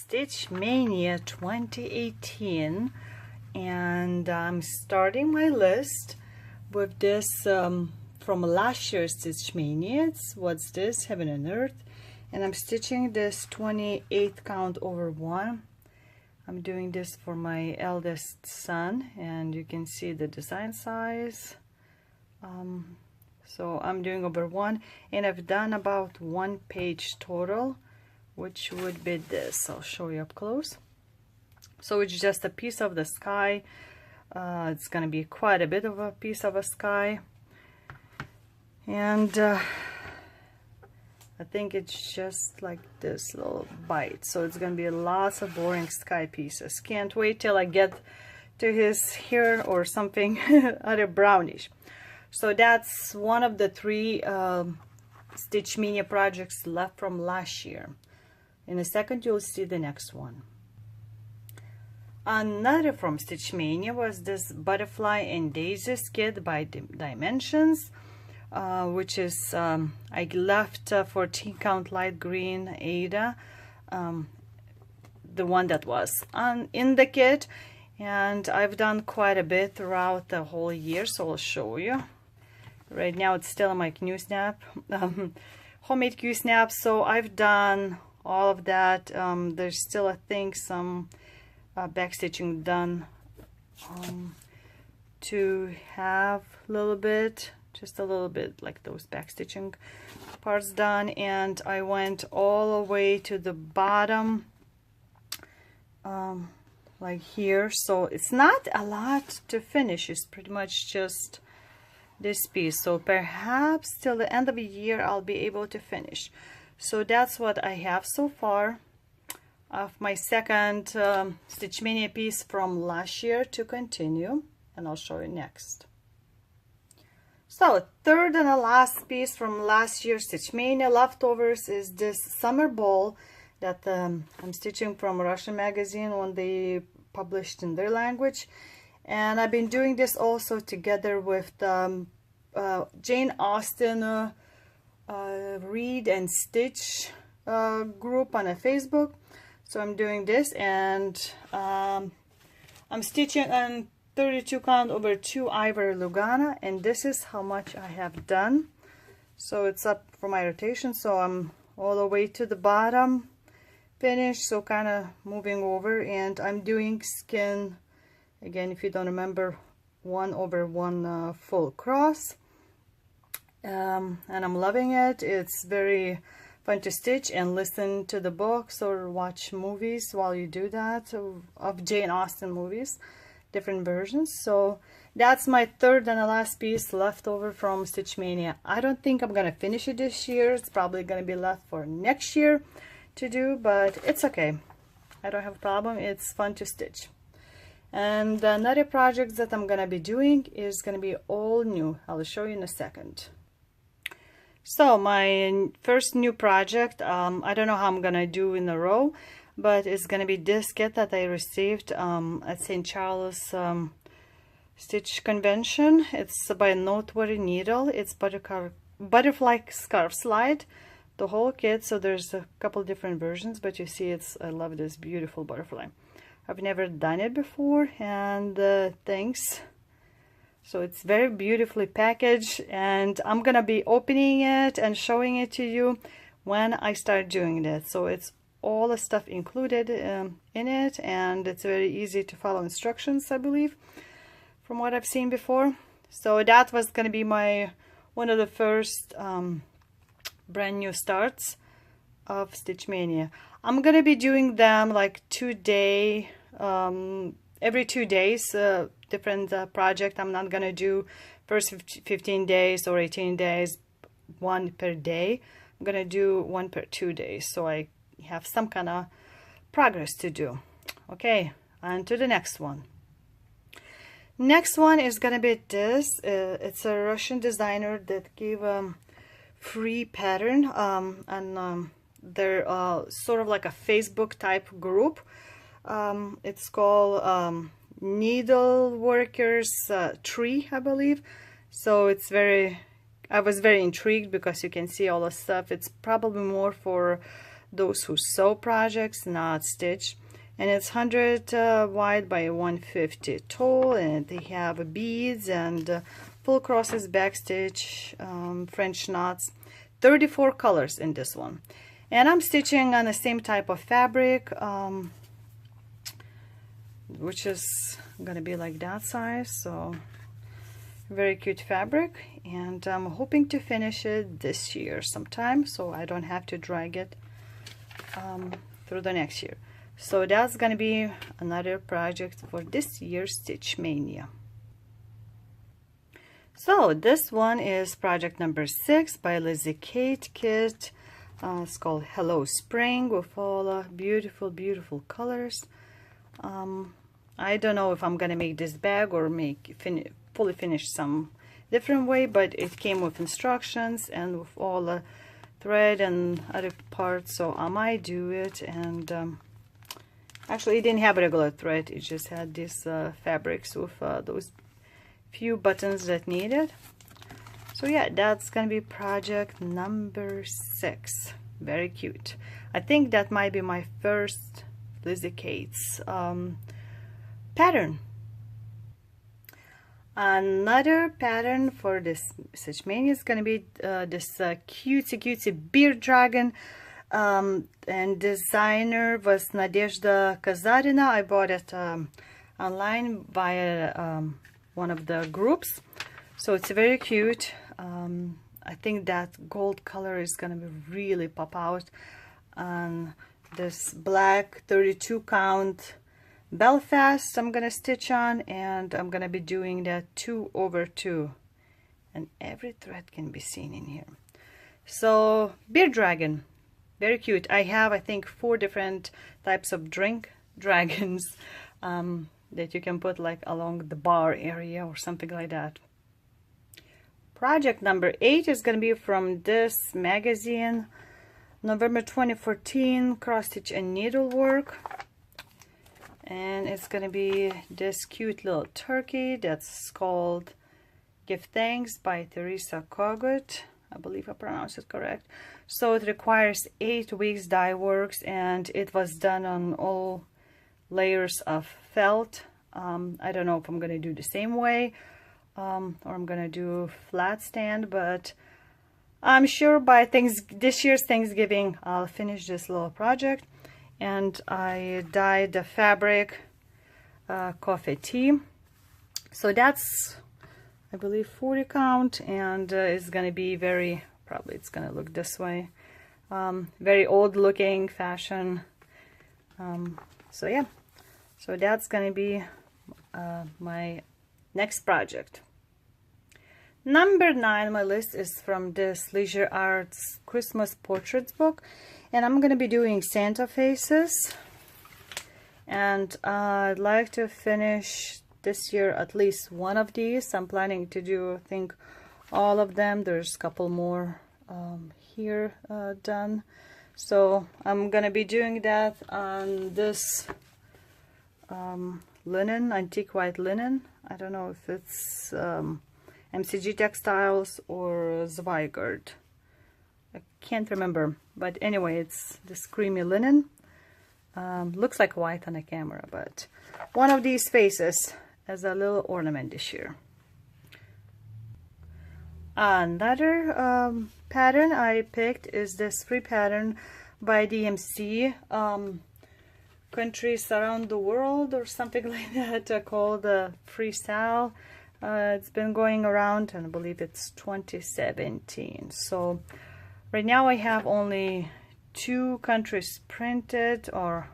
Stitchmania 2018, and I'm starting my list with this from last year's Stitchmania. It's What's This? Heaven and Earth. And I'm stitching this 28 count over 1. I'm doing this for my eldest son, and you can see the design size. So I'm doing over 1, and I've done about 1 page total, which would be this. I'll show you up close. So it's just a piece of the sky. It's going to be quite a bit of a piece of a sky, and I think it's just like this little bite. So it's going to be lots of boring sky pieces. Can't wait till I get to his hair or something other brownish. So that's one of the 3 Stitchmania projects left from last year. In a second you'll see the next one. Another from Stitchmania was this Butterfly and Daisies kit by Dimensions, which is I left 14 count light green Ada, the one that was in the kit, and I've done quite a bit throughout the whole year, so I'll show you. Right now it's still on my cue snap, homemade cue snap, so I've done all of that. There's still, I think, some backstitching done to have a little bit, just a little bit, like those backstitching parts done. And I went all the way to the bottom, like here. So it's not a lot to finish. It's pretty much just this piece. So perhaps till the end of the year I'll be able to finish. So that's what I have so far of my second Stitchmania piece from last year to continue, and I'll show you next. So third and the last piece from last year's Stitchmania leftovers is this summer ball that I'm stitching from Russian magazine when they published in their language. And I've been doing this also together with the Jane Austen Read and Stitch group on a Facebook. So I'm doing this, and I'm stitching on 32 count over 2 ivory Lugana, and this is how much I have done. So it's up for my rotation, so I'm all the way to the bottom finish, so kind of moving over, and I'm doing skin again, if you don't remember, 1 over 1 full cross, and I'm loving it. It's very fun to stitch and listen to the books or watch movies while you do that, of Jane Austen movies, different versions. So that's my third and the last piece left over from Stitchmania. I don't think I'm gonna finish it this year. It's probably gonna be left for next year to do, but it's okay. I don't have a problem. It's fun to stitch. And another project that I'm gonna be doing is gonna be all new. I'll show you in a second. So my first new project, I don't know how I'm gonna do in a row, but it's gonna be this kit that I received at St. Charles Stitch Convention. It's by Noteworthy Needle. It's butterfly scarf slide, the whole kit. So there's a couple different versions, but you see, I love this beautiful butterfly. I've never done it before, and thanks. So it's very beautifully packaged, and I'm gonna be opening it and showing it to you when I start doing that. So it's all the stuff included in it, and it's very easy to follow instructions, I believe, from what I've seen before. So that was gonna be one of the first brand new starts of Stitchmania. I'm gonna be doing them like 2-day, every 2 days, different project. I'm not gonna do first 15 days or 18 days, 1 per day. I'm gonna do 1 per 2 days, so I have some kind of progress to do. Okay, on to the next one. Next one is gonna be this. It's a Russian designer that gave a free pattern, and they're sort of like a Facebook type group. It's called Needle Workers Tree, I believe. So it's I was very intrigued because you can see all the stuff. It's probably more for those who sew projects, not stitch. And it's 100 wide by 150 tall, and they have beads and full crosses, backstitch, French knots. 34 colors in this one. And I'm stitching on the same type of fabric, which is gonna be like that size. So very cute fabric, and I'm hoping to finish it this year sometime, so I don't have to drag it through the next year. So that's gonna be another project for this year's Stitchmania. So this one is project number 6 by Lizzie Kate Kit. It's called Hello Spring, with all beautiful, beautiful colors. I don't know if I'm gonna make this bag or fully finish some different way, but it came with instructions and with all the thread and other parts, so I might do it. And actually it didn't have regular thread, it just had these fabrics with those few buttons that needed. So yeah, that's gonna be project number 6. Very cute. I think that might be my first Lizzie Kate's pattern. Another pattern for this Stitchmania is gonna be this cutesy beard dragon, and designer was Nadezhda Kazarina. I bought it online via one of the groups, so it's very cute. I think that gold color is gonna be really pop out on this black 32 count Belfast I'm gonna stitch on, and I'm gonna be doing that 2/2, and every thread can be seen in here. So beard dragon, very cute. I have, I think, 4 different types of drink dragons that you can put like along the bar area or something like that. Project number 8 is going to be from this magazine, November 2014, cross stitch and needlework. And it's going to be this cute little turkey that's called Give Thanks by Teresa Kogut. I believe I pronounced it correct. So it requires 8 weeks dye works, and it was done on all layers of felt. I don't know if I'm going to do the same way or I'm going to do flat stand, but I'm sure by this year's Thanksgiving I'll finish this little project. And I dyed the fabric coffee tea. So that's, I believe, 40 count, and it's going to be very, probably it's going to look this way. Very old looking fashion. So yeah, so that's going to be my next project. Number 9 on my list is from this Leisure Arts Christmas Portraits book, and I'm going to be doing Santa faces, and I'd like to finish this year at least one of these. I'm planning to do, I think, all of them. There's a couple more here done, so I'm going to be doing that on this linen, antique white linen. I don't know if it's MCG Textiles or Zweigart. I can't remember, but anyway, it's this creamy linen. Looks like white on the camera, but one of these faces as a little ornament this year. Another pattern I picked is this free pattern by DMC, Countries Around the World or something like that, called Freestyle. It's been going around, and I believe it's 2017. So right now I have only 2 countries printed, or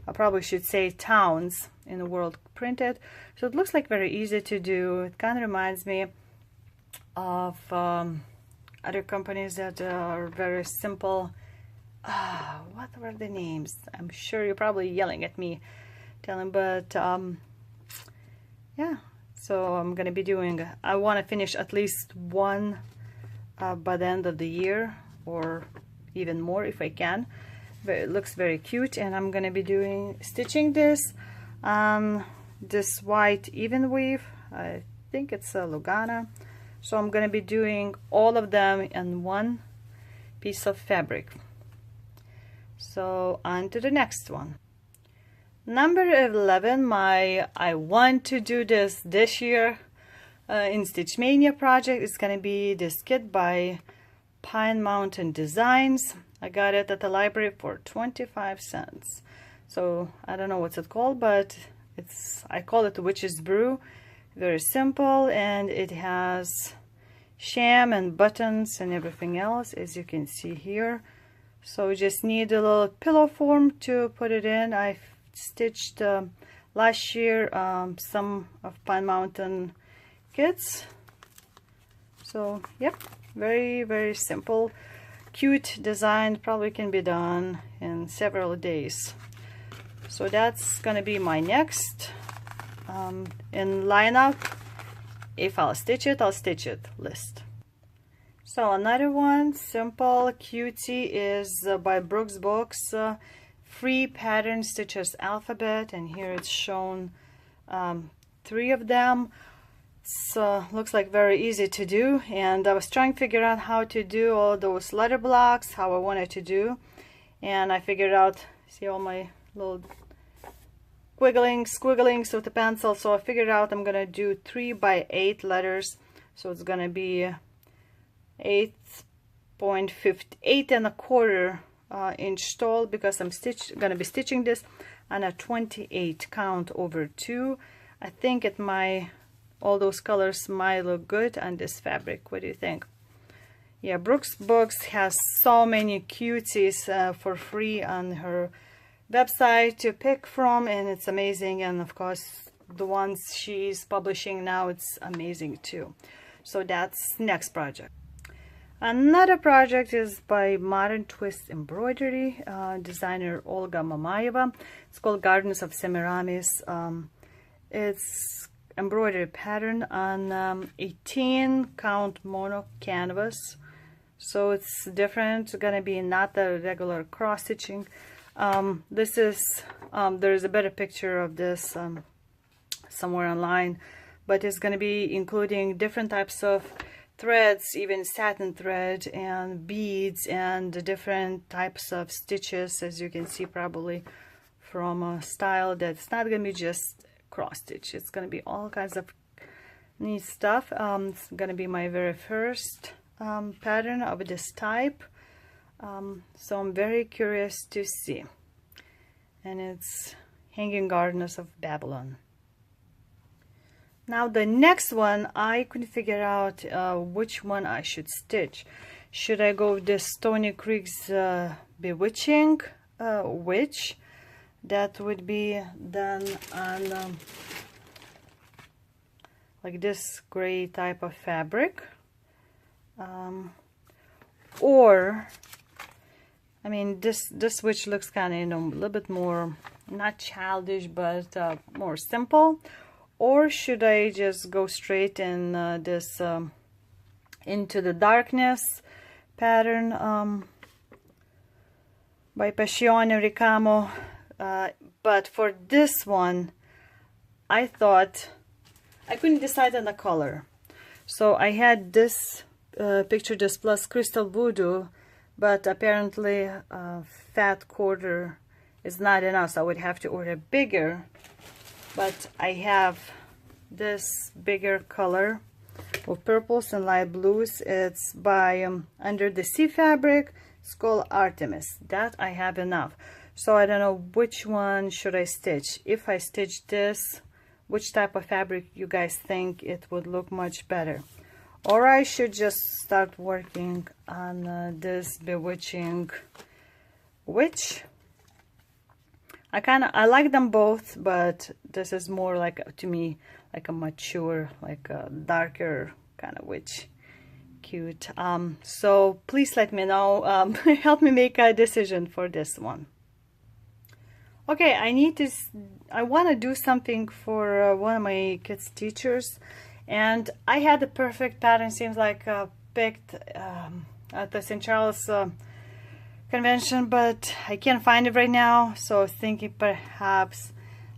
I probably should say towns in the world printed. So it looks like very easy to do. It kind of reminds me of other companies that are very simple. What were the names? I'm sure you're probably yelling at me telling, but yeah. So I'm gonna be doing, I want to finish at least one by the end of the year, or even more if I can. But it looks very cute, and I'm gonna be stitching this this white even weave. I think it's a Lugana. So I'm gonna be doing all of them in one piece of fabric. So on to the next one. Number 11, I want to do this year in Stitchmania project. It's gonna be this kit by Pine Mountain Designs. I got it at the library for 25 cents. So I don't know what's it called, but I call it Witch's Brew. Very simple, and it has sham and buttons and everything else, as you can see here. So we just need a little pillow form to put it in. I stitched last year some of Pine Mountain kits. So yep, very simple, cute design, probably can be done in several days. So that's gonna be my next in lineup. If I'll stitch it list. So another one, simple cutie, is by Brooks Books, Free Pattern Stitchers Alphabet, and here it's shown 3 of them. So looks like very easy to do, and I was trying to figure out how to do all those letter blocks, how I wanted to do, and I figured out, see all my little squigglings with the pencil. So I figured out I'm gonna do 3 by 8 letters, so it's gonna be 8.125 inch tall, because I'm gonna be stitching this on a 28 count over 2. I think all those colors might look good on this fabric. What do you think? Yeah, Brooks Books has so many cuties for free on her website to pick from, and it's amazing. And of course the ones she's publishing now, it's amazing too. So that's next project. Another project is by Modern Twist Embroidery, designer Olga Mamaeva. It's called Gardens of Semiramis. It's embroidery pattern on 18 count mono canvas, so it's different. It's gonna be not the regular cross stitching. This is there's a better picture of this somewhere online, but it's gonna be including different types of threads, even satin thread and beads, and the different types of stitches, as you can see probably from a style that's not gonna be just cross stitch. It's gonna be all kinds of neat stuff. It's gonna be my very first pattern of this type, so I'm very curious to see. And it's Hanging Gardens of Babylon. Now the next one, I couldn't figure out which one I should stitch. Should I go with this Stony Creek's Bewitching Witch? That would be done on like this gray type of fabric, or I mean this witch looks kind of, you know, a little bit more, not childish, but more simple. Or should I just go straight in this Into the Darkness pattern by Passione Ricamo? But for this one, I thought I couldn't decide on the color. So I had this Picture This Plus Crystal Voodoo, but apparently fat quarter is not enough, so I would have to order bigger. But I have this bigger color of purples and light blues. It's by Under the Sea fabric. It's called Artemis. That I have enough. So I don't know which one should I stitch. If I stitch this, which type of fabric you guys think it would look much better? Or I should just start working on this Bewitching Witch. I like them both, but this is more like, to me, like a mature, like a darker kind of witch. Cute. So please let me know, help me make a decision for this one. Okay, I want to do something for one of my kids' teachers, and I had the perfect pattern, seems like picked at the St. Charles convention, but I can't find it right now. So I was thinking perhaps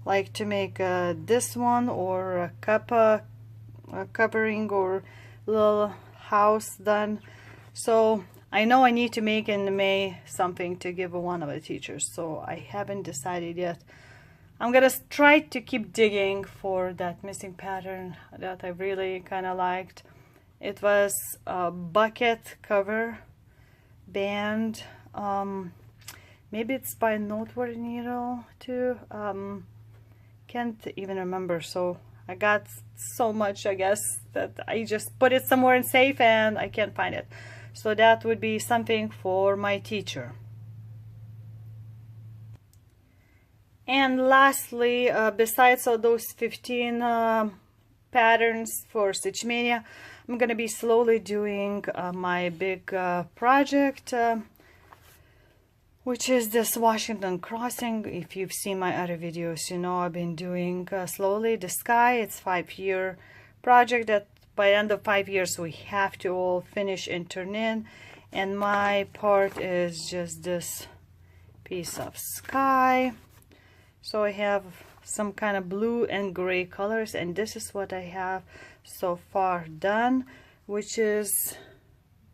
like to make this one, or a covering, or little house done. So I know I need to make in May something to give one of the teachers, so I haven't decided yet. I'm gonna try to keep digging for that missing pattern that I really kind of liked. It was a bucket cover band. Maybe it's by Noteworthy Needle too. Can't even remember. So I got so much, I guess, that I just put it somewhere in safe and I can't find it. So that would be something for my teacher. And lastly, besides all those 15 patterns for Stitchmania, I'm gonna be slowly doing my big project, which is this Washington crossing. If you've seen my other videos, you know I've been doing slowly the sky. It's a 5-year project that by the end of 5 years we have to all finish and turn in, and my part is just this piece of sky. So I have some kind of blue and gray colors, and this is what I have so far done, which is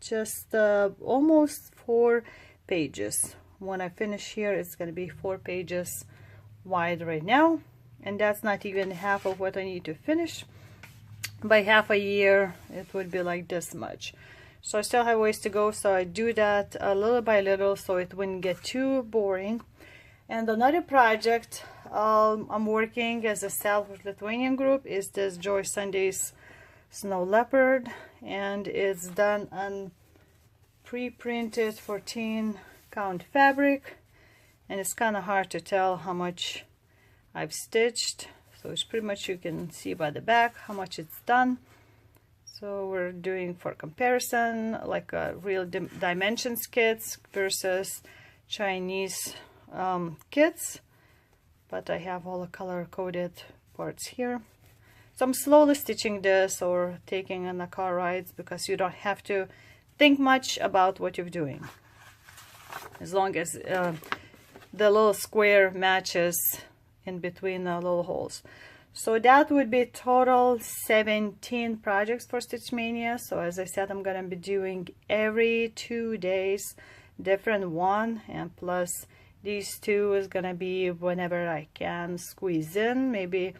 just almost 4 pages. When I finish here, it's going to be 4 pages wide right now, and that's not even half of what I need to finish. By half a year it would be like this much, so I still have ways to go. So I do that little by little so it wouldn't get too boring. And another project I'm working as a South-Lithuanian group is this Joy Sunday's Snow Leopard, and it's done on pre-printed 14 count fabric, and it's kind of hard to tell how much I've stitched, so it's pretty much, you can see by the back how much it's done. So we're doing for comparison like a real dimensions kits versus Chinese kits, but I have all the color coded parts here. So I'm slowly stitching this or taking on the car rides, because you don't have to think much about what you're doing, as long as the little square matches in between the little holes. So that would be total 17 projects for Stitchmania. So as I said, I'm gonna be doing every 2 days different one, and plus these 2 is gonna be whenever I can squeeze in, maybe,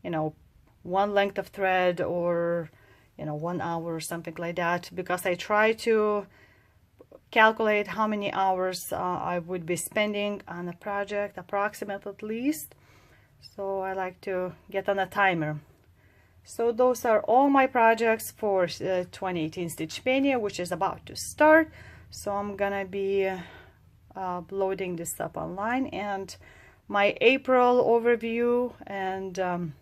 you know, 1 length of thread, or, you know, 1 hour or something like that, because I try to calculate how many hours I would be spending on a project, approximate at least. So I like to get on a timer. So those are all my projects for 2018 Stitchmania, which is about to start. So I'm gonna be loading this up online, and my April overview and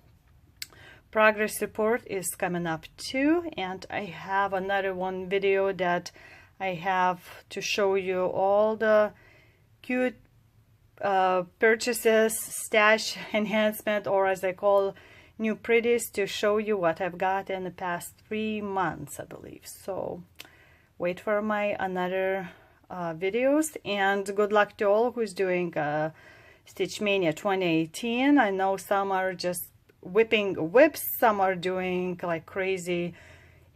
progress report is coming up too. And I have another one video that I have to show you all the cute purchases, stash enhancement, or as I call new pretties, to show you what I've got in the past 3 months, I believe. So wait for my another videos, and good luck to all who's doing Stitchmania 2018. I know some are just whipping whips, some are doing like crazy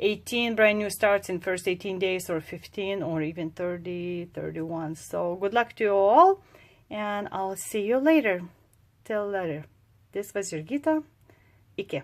18 brand new starts in first 18 days, or 15, or even 30, 31. So good luck to you all, and I'll see you later. Till later. This was Jurgita. Ike.